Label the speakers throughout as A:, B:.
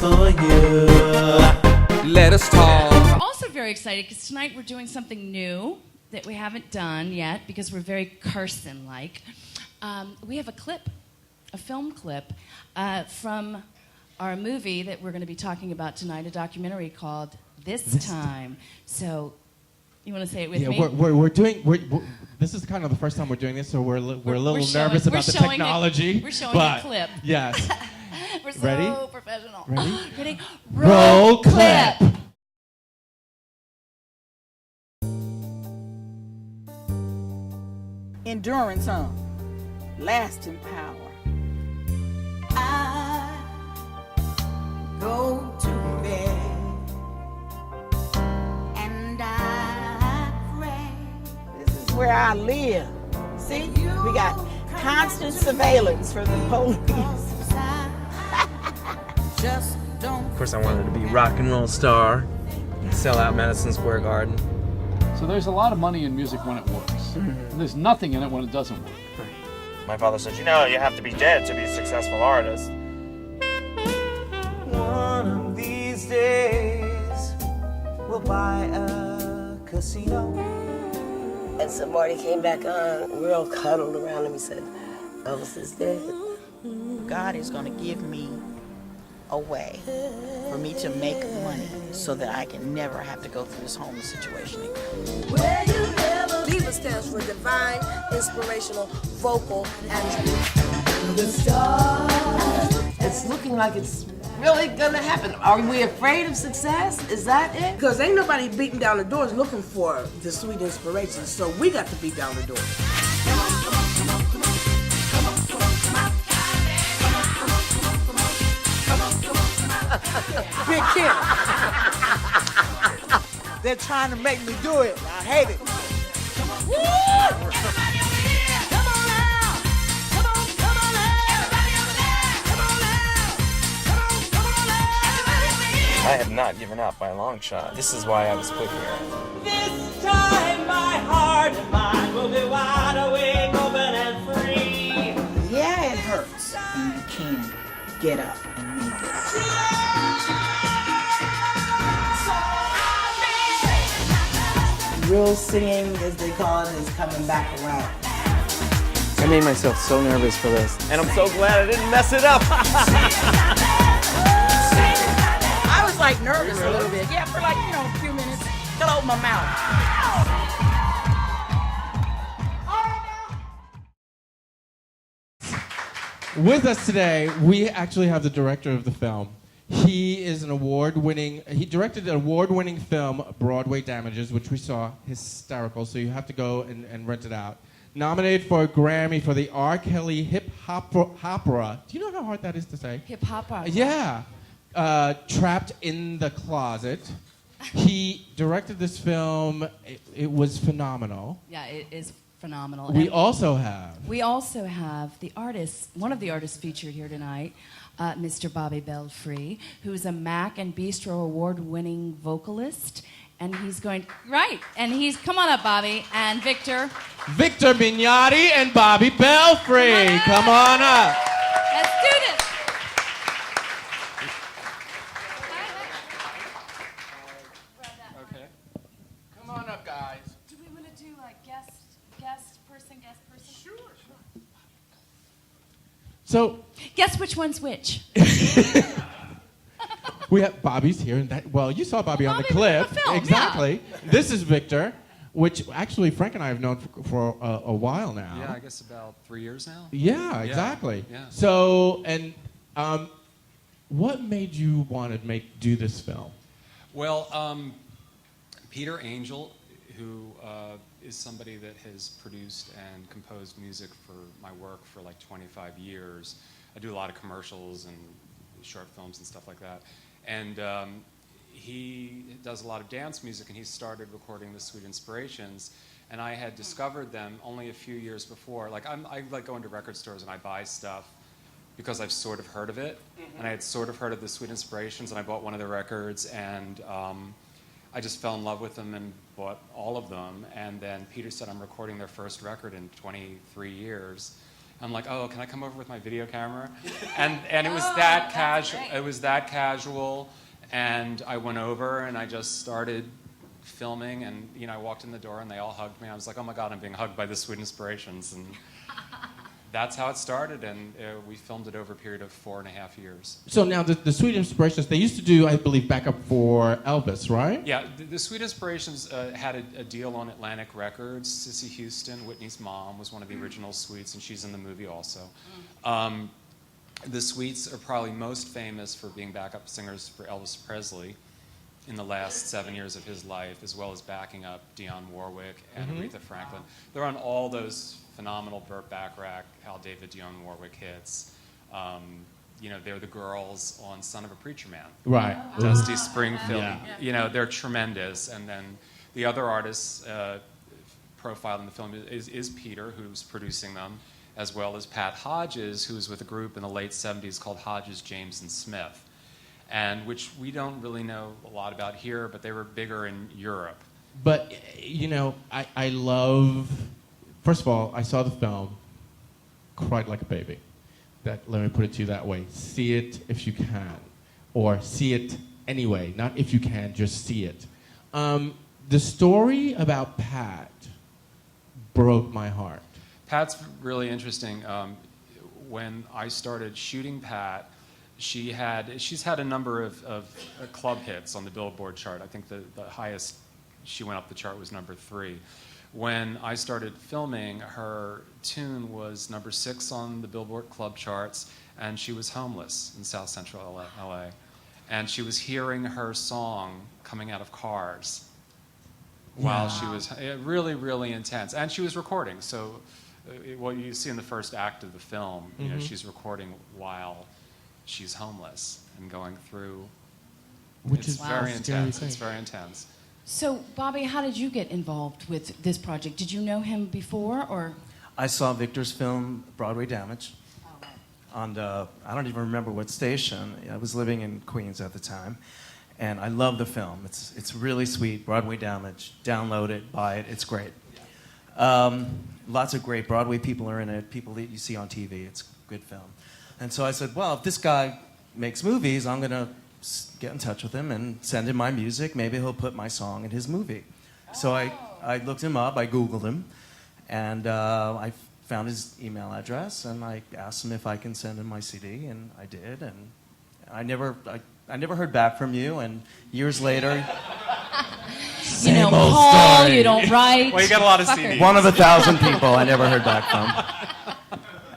A: for you.
B: Let us talk.
C: We're also very excited because tonight we're doing something new that we haven't done yet because we're very Carson-like. We have a film clip from our movie that we're going to be talking about tonight, a documentary called This Time. So, you want to say it with me?
D: We're doing. This is kind of the first time we're doing this, so we're a little nervous about the technology.
C: We're showing a clip.
D: Yes.
C: We're so
D: Ready?
C: professional.
D: Ready?
C: Ready?
D: Roll clip.
E: Endurance, huh? Lasting power. I go to bed and I pray. This is where I live. See, we got constant surveillance from the police. Just don't.
F: Of course, I wanted to be rock and roll star, sell out Madison Square Garden.
G: So there's a lot of money in music when it works. And there's nothing in it when it doesn't work.
H: My father said, you know, you have to be dead to be a successful artist.
A: One of these days, we'll buy a casino.
I: And so Marty came back on, real cuddled around him. He said, Elvis is dead.
E: God is going to give me a way for me to make money so that I can never have to go through this homeless situation again.
I: DIVA stands for Divine Inspirational Vocal Attribute. It's looking like it's really gonna happen. Are we afraid of success? Is that it? Because ain't nobody beating down the doors looking for the sweet inspiration, so we got to beat down the door.
E: Big Kim. They're trying to make me do it. I hate it.
F: I have not given up by a long shot. This is why I was put here.
A: This time my heart and mind will be wide awake, open and free.
E: Yeah, it hurts when you can't get up and leave it. Real singing, as they call it, is coming back around.
F: I made myself so nervous for this, and I'm so glad I didn't mess it up.
E: I was like nervous a little bit. Yeah, for like, a few minutes. Till I opened my mouth.
D: With us today, we actually have the director of the film. He is he directed an award-winning film, Broadway Damages, which we saw, hysterical, so you have to go and rent it out. Nominated for a Grammy for the R. Kelly Hip Hopera. Do you know how hard that is to say?
C: Hip Hopera.
D: Yeah. Trapped in the Closet. He directed this film. It was phenomenal.
C: Yeah, it is phenomenal.
D: We also have
C: the artist, one of the artists featured here tonight, Mr. Bobby Belfry, who's a Mac and Bistro award-winning vocalist, and he's come on up, Bobby, and Victor
D: Mignatti and Bobby Belfry. Come on up.
C: Let's do this.
D: Okay. Come on up, guys.
C: Do we want to do like guest person? Sure.
D: So,
C: guess which one's which.
D: we have Bobby's here, and you saw Bobby on the
C: Bobby
D: clip.
C: was in the film,
D: Exactly. Yeah. This is Victor, which actually Frank and I have known for a while now.
J: Yeah, I guess about 3 years now.
D: Yeah, exactly.
J: Yeah.
D: So, what made you want to do this film?
J: Well, Peter Angel, who is somebody that has produced and composed music for my work for like 25 years. I do a lot of commercials and short films and stuff like that. And he does a lot of dance music, and he started recording the Sweet Inspirations. And I had discovered them only a few years before. Like I like go into record stores and I buy stuff because I've sort of heard of it. And I had sort of heard of the Sweet Inspirations, and I bought one of their records, and I just fell in love with them and bought all of them. And then Peter said, I'm recording their first record in 23 years. I'm like, oh, can I come over with my video camera? And it was that casual. It was that casual, and I went over and I just started filming, and I walked in the door and they all hugged me. I was like, oh my God, I'm being hugged by the Sweet Inspirations, and that's how it started. And we filmed it over a period of 4.5 years.
D: So now the Sweet Inspirations, they used to do, I believe, backup for Elvis, right?
J: Yeah, the Sweet Inspirations had a deal on Atlantic Records. Cissy Houston, Whitney's mom, was one of the original Sweets, and she's in the movie also. The Sweets are probably most famous for being backup singers for Elvis Presley in the last 7 years of his life, as well as backing up Dionne Warwick and Aretha Franklin. They're on all those phenomenal Burt Bacharach, Hal David, Dionne Warwick hits. They're the girls on Son of a Preacher Man.
D: Right.
J: Dusty Springfield. Yeah. They're tremendous. And then the other artists profiled in the film is Peter, who's producing them, as well as Pat Hodges, who was with a group in the late 70s called Hodges, James, and Smith, and which we don't really know a lot about here, but they were bigger in Europe.
D: But, I love... First of all, I saw the film, cried like a baby. Let me put it to you that way. See it if you can. Or see it anyway. Not if you can, just see it. The story about Pat broke my heart.
J: Pat's really interesting. When I started shooting Pat, she's had a number of club hits on the Billboard chart. I think the highest she went up the chart was number 3. When I started filming, her tune was number 6 on the Billboard club charts, and she was homeless in South Central LA. And she was hearing her song coming out of cars while she was really, really intense. And she was recording, so what you see in the first act of the film, she's recording while she's homeless and going through.
D: Which is
J: very intense. It's very intense.
C: So, Bobby, how did you get involved with this project? Did you know him before, or?
F: I saw Victor's film, Broadway Damage, on I don't even remember what station. I was living in Queens at the time, and I love the film. It's really sweet, Broadway Damage. Download it, buy it, it's great. Lots of great Broadway people are in it, people that you see on TV. It's a good film. And so I said, well, if this guy makes movies, I'm going to get in touch with him and send him my music. Maybe he'll put my song in his movie. So I looked him up, I Googled him, and I found his email address, and I asked him if I can send him my CD, and I did, and I never heard back from you, and years later...
C: Paul,
D: story.
C: you don't write.
J: Well, you got a lot of CDs.
F: One of 1,000 people I never heard back from.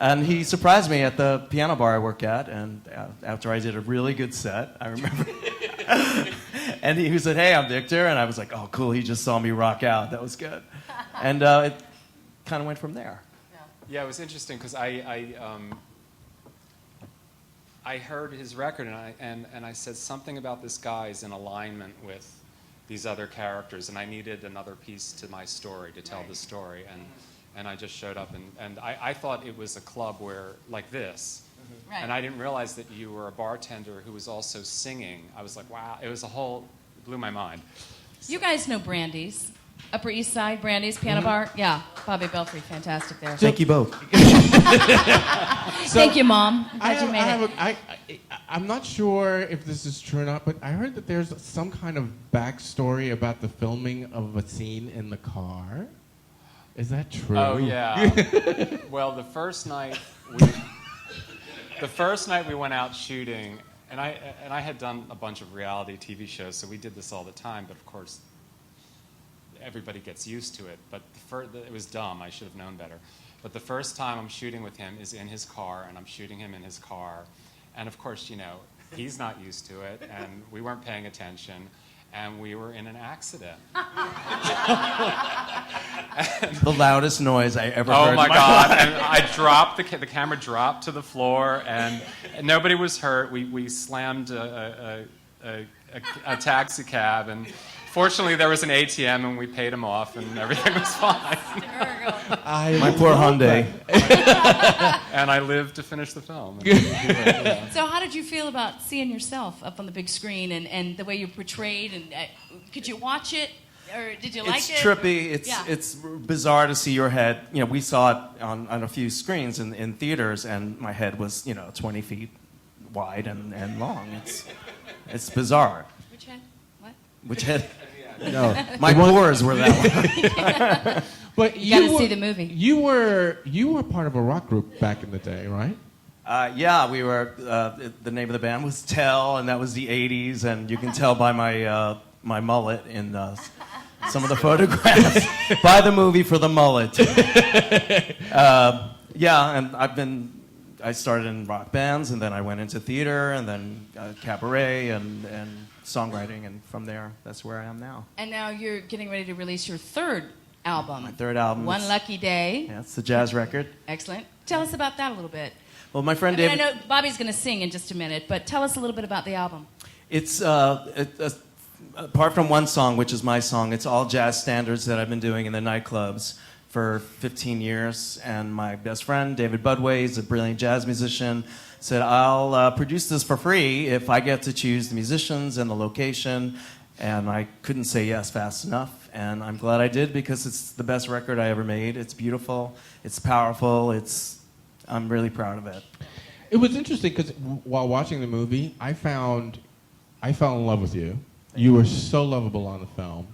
F: And he surprised me at the piano bar I work at, and after I did a really good set, I remember. And he said, hey, I'm Victor, and I was like, oh, cool, he just saw me rock out. That was good. And it kind of went from there.
J: Yeah, it was interesting because I heard his record, and I said something about this guy is in alignment with these other characters, and I needed another piece to my story to tell the story, and I just showed up, and I thought it was a club where, like this, and I didn't realize that you were a bartender who was also singing. I was like, wow, it blew my mind.
C: You guys know Brandy's, Upper East Side, Brandy's Piano Bar? Yeah, Bobby Belfry, fantastic there.
F: Thank you both.
C: Thank you, Mom. I'm glad you made it.
D: I'm not sure if this is true or not, but I heard that there's some kind of backstory about the filming of a scene in the car. Is that true?
J: Oh yeah. Well, the first night we went out shooting, and I had done a bunch of reality TV shows, so we did this all the time. But of course, everybody gets used to it. But it was dumb. I should have known better. But the first time I'm shooting with him is in his car, and I'm shooting him in his car. And of course, he's not used to it, and we weren't paying attention, and we were in an accident.
F: The loudest noise I ever heard.
J: Oh my God! And I dropped the camera dropped to the floor, and nobody was hurt. We slammed a taxi cab, and fortunately there was an ATM, and we paid him off, and everything was fine.
F: My poor Hyundai.
J: And I lived to finish the film.
C: So how did you feel about seeing yourself up on the big screen and the way you portrayed? And could you watch it Or did you like
F: It's
C: it?
F: trippy.
C: Yeah.
F: It's bizarre to see your head. You know, we saw it on a few screens in theaters, and my head was 20 feet wide and long. It's bizarre.
C: Which head? What?
F: Which head?
D: No.
F: My pores were that long.
D: But
C: You gotta
D: were-
C: see the movie.
D: You were part of a rock group back in the day, right?
F: Yeah, we were. The name of the band was Tell, and that was the '80s, and you can tell by my mullet in some of the photographs. Buy the movie for the mullet. Yeah, and I started in rock bands, and then I went into theater, and then cabaret, and songwriting, and from there, that's where I am now.
C: And now you're getting ready to release your third album.
F: My third album.
C: One Lucky Day.
F: Yeah, it's the jazz record.
C: Excellent. Tell us about that a little bit.
F: Well, my friend
C: I
F: David.
C: know Bobby's going to sing in just a minute, but tell us a little bit about the album.
F: It's apart from one song, which is my song, it's all jazz standards that I've been doing in the nightclubs for 15 years. And my best friend, David Budway, is a brilliant jazz musician, said, I'll produce this for free if I get to choose the musicians and the location. And I couldn't say yes fast enough. And I'm glad I did, because it's the best record I ever made. It's beautiful. It's powerful. I'm really proud of it.
D: It was interesting because while watching the movie, I fell in love with you. You were so lovable on the film,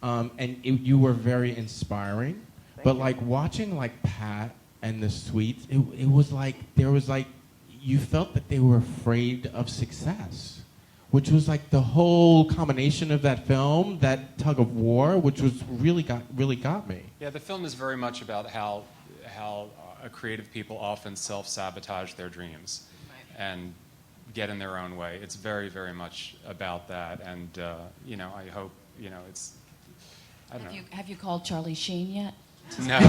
D: and you were very inspiring. But like watching like Pat and the Sweets, it was like you felt that they were afraid of success, which was like the whole combination of that film, that tug of war, which was really got me.
J: Yeah, the film is very much about how creative people often self-sabotage their dreams and get in their own way. It's very, very much about that, and I hope it's. I don't know.
C: Have you called Charlie Sheen yet?
J: No,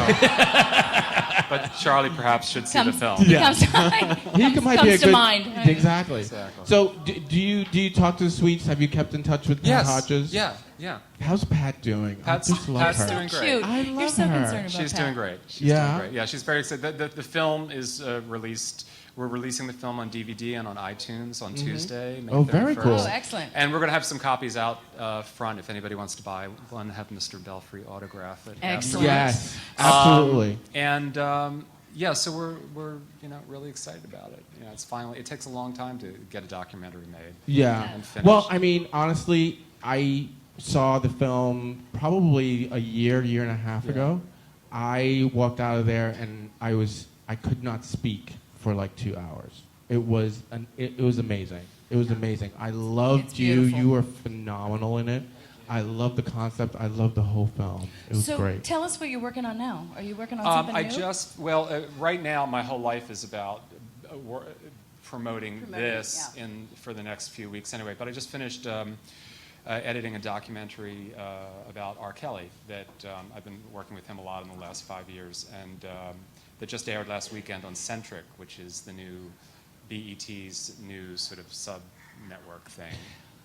J: but Charlie perhaps should see the film.
D: Yeah.
C: Comes
D: might be a
C: to
D: good
C: mind.
D: Exactly. So do you talk to the Sweets? Have you kept in touch with Pat Hodges?
J: Yeah.
D: How's Pat doing?
J: Pat's doing great.
C: Cute.
D: I love
C: You're so
D: her.
C: concerned about
J: She's
C: Pat.
J: doing great. Yeah, she's very excited. The film is released. We're releasing the film on DVD and on iTunes on Tuesday, May 31st.
D: Very cool.
C: Oh, excellent.
J: And we're going to have some copies out front if anybody wants to buy one. Have Mr. Belfry autograph it.
C: Excellent.
D: Yes, absolutely.
J: So we're really excited about it. It's finally. It takes a long time to get a documentary made.
D: Yeah.
J: And finished.
D: Well, I mean, honestly, I saw the film probably a year and a half ago. I walked out of there and I could not speak for like 2 hours. It was amazing. It was amazing. I loved you.
C: beautiful.
D: You were phenomenal in it. I love the concept. I love the whole film. It was great.
C: Tell us what you're working on now. Are you working on something new?
J: Right now my whole life is about promoting this for the next few weeks anyway. But I just finished editing a documentary about R. Kelly that I've been working with him a lot in the last 5 years, and that just aired last weekend on Centric, which is the new BET's new sort of sub-network thing.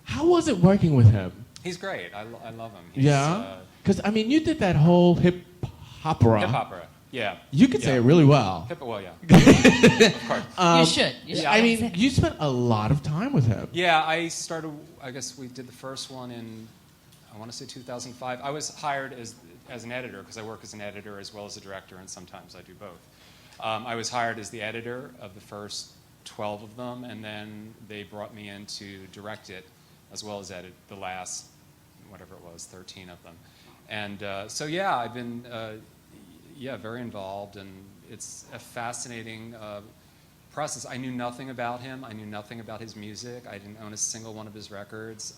D: How was it working with him?
J: He's great. I love him.
D: Yeah? Because, I mean, you did that whole hip-opera.
J: Hip-opera, yeah.
D: You could say it really well.
J: Well, yeah. Of course.
C: You should.
J: Yeah,
D: I mean, you spent a lot of time with him.
J: Yeah, I guess we did the first one in, I want to say 2005. I was hired as an editor, because I work as an editor as well as a director, and sometimes I do both. I was hired as the editor of the first 12 of them, and then they brought me in to direct it, as well as edit the last, whatever it was, 13 of them. And I've been very involved, and it's a fascinating process. I knew nothing about him. I knew nothing about his music. I didn't own a single one of his records.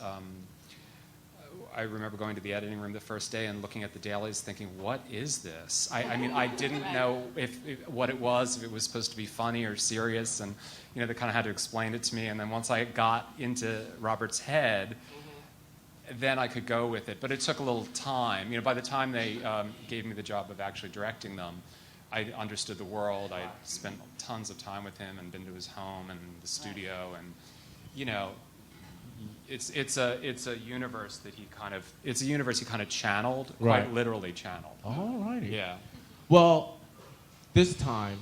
J: I remember going to the editing room the first day and looking at the dailies thinking, what is this? I mean, I didn't know what it was, if it was supposed to be funny or serious, and they kind of had to explain it to me. And then once I got into Robert's head, then I could go with it. But it took a little time. By the time they gave me the job of actually directing them, I understood the world. I spent tons of time with him and been to his home and the studio, and it's a universe that he kind of channeled, quite literally channeled.
D: All righty.
J: Yeah.
D: Well, this time,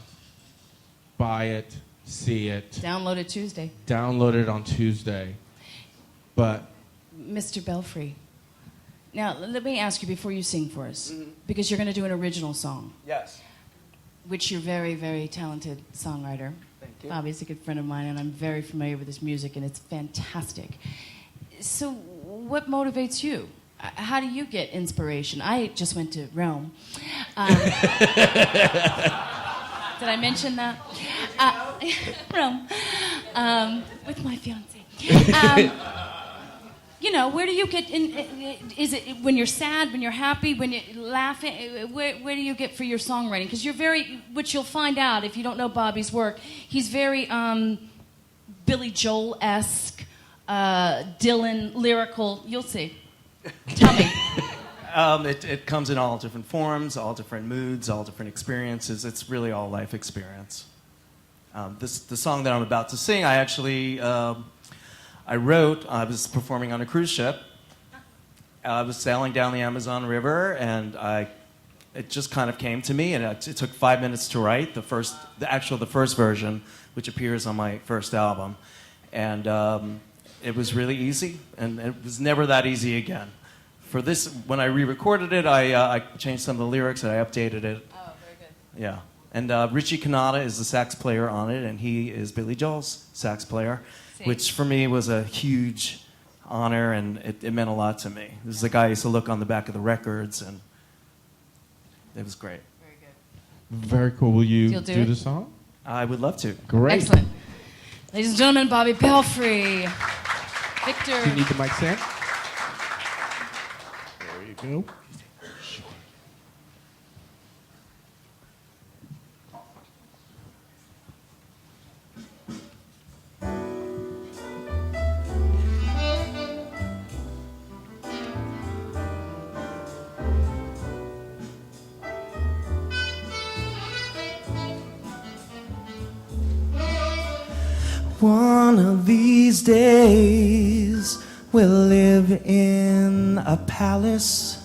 D: buy it, see it.
C: Download it Tuesday.
D: Download it on Tuesday. But
C: Mr. Belfry, Now, let me ask you before you sing for us, because you're going to do an original song,
F: Yes.
C: which you're very, very talented songwriter.
F: Thank you.
C: Bobby's a good friend of mine, and I'm very familiar with his music, and it's fantastic. So, what motivates you? How do you get inspiration? I just went to Rome. Did I mention that? Rome. With my fiance. You know, where do you get in? Is it when you're sad, when you're happy, when you're laughing? Where do you get for your songwriting? Because you're very, which you'll find out if you don't know Bobby's work, he's very Billy Joel-esque, Dylan lyrical. You'll see. Tell me.
F: It comes in all different forms, all different moods, all different experiences. It's really all life experience. The song that I'm about to sing, I actually I wrote. I was performing on a cruise ship. I was sailing down the Amazon River, and it just kind of came to me, and it took 5 minutes to write the first version, which appears on my first album, and it was really easy, and it was never that easy again. For this, when I re-recorded it, I changed some of the lyrics and I updated it.
C: Oh, very good.
F: Yeah. And Richie Kanata is the sax player on it, and he is Billy Joel's sax player, which for me was a huge honor, and it meant a lot to me. This is the guy I used to look on the back of the records, and it was great.
C: Very good.
D: Very cool. Will you
C: You'll do
D: do
C: it?
D: the song?
F: I would love to.
D: Great.
C: Excellent. Ladies and gentlemen, Bobby Belfry. Victor.
D: Do you need the mic stand? There you go.
F: One of these days we'll live in a palace.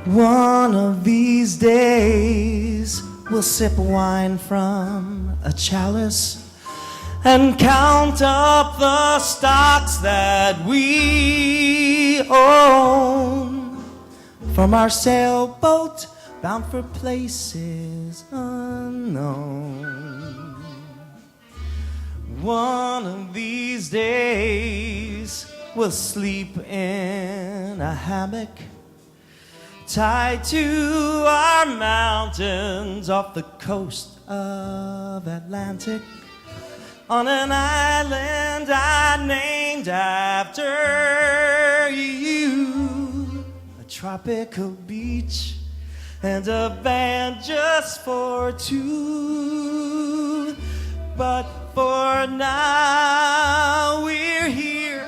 F: One of these days we'll sip wine from a chalice and count up the stocks that we own from our sailboat bound for places unknown. One of these days we'll sleep in a hammock tied to our mountains off the coast of Atlantic on an island I named after you, a tropical beach and a band just for two. But for now we're here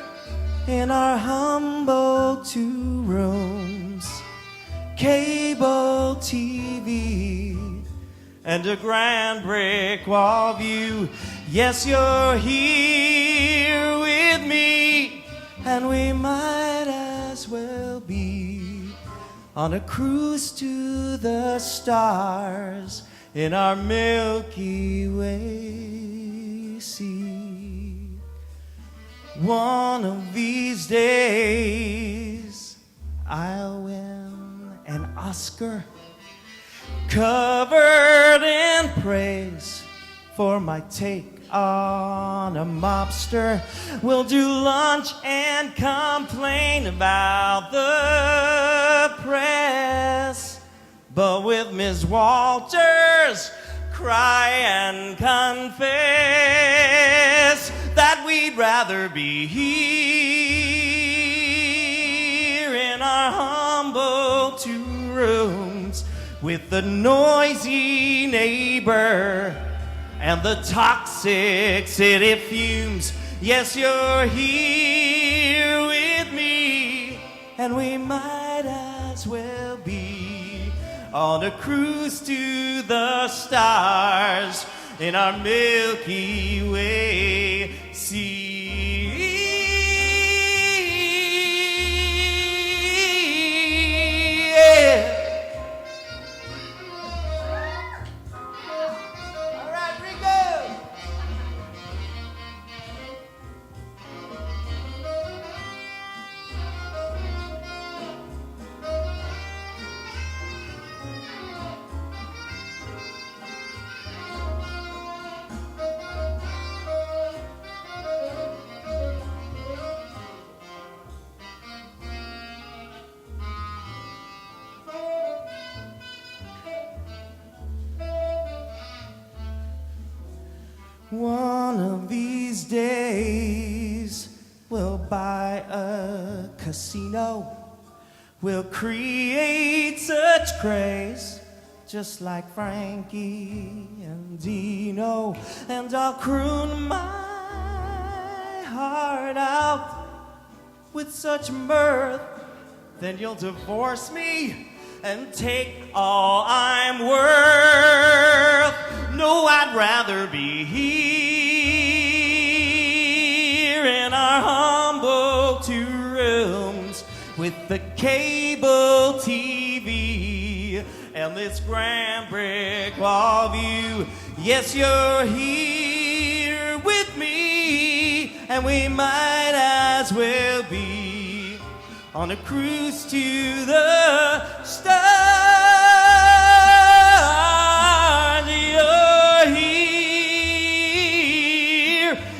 F: in our humble 2 rooms, cable TV and a grand brick wall view. Yes, you're here with me, and we might as well be on a cruise to the stars in our Milky Way sea. One of these days I'll win an Oscar, covered in praise for my take on a mobster. We'll do lunch and complain about the press, but with Ms. Walters, cry and confess that we'd rather be here in our humble 2 rooms with the noisy neighbor and the toxic city fumes. Yes, you're here with me, and we might as well be on a cruise to the stars in our Milky Way sea. Yeah. All right, Rico.
A: days we'll buy a casino. We'll create such craze, just like Frankie and Dino. And I'll croon my heart out with such mirth. Then you'll divorce me and take all I'm worth. No, I'd rather be here in our humble 2 rooms with the cable TV and this grand brick wall view. Yes, you're here with me, and we might as well be on a cruise to the stars. You're here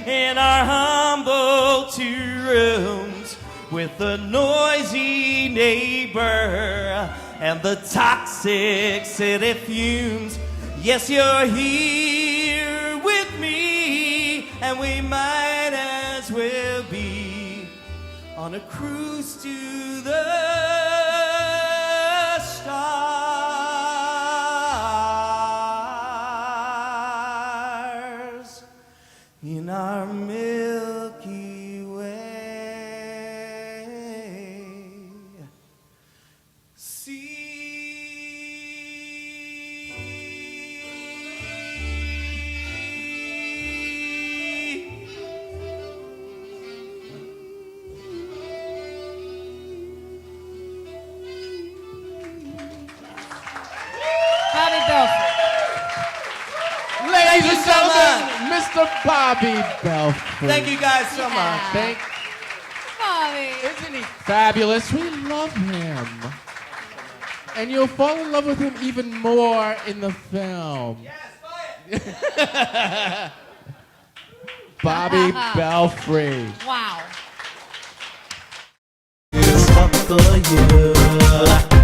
A: in our humble 2 rooms with the noisy neighbor and the toxic city fumes. Yes, you're here with me, and we might as well be on a cruise to the stars in our Milky Way.
D: Ladies and gentlemen, Mr. Bobby Belfry.
A: Thank you guys so much.
D: Thank
C: Bobby.
D: Isn't he fabulous? We love him. And you'll fall in love with him even more in the film.
A: Yes, buy it.
D: Bobby Belfry.
C: Wow.
A: It's up for you.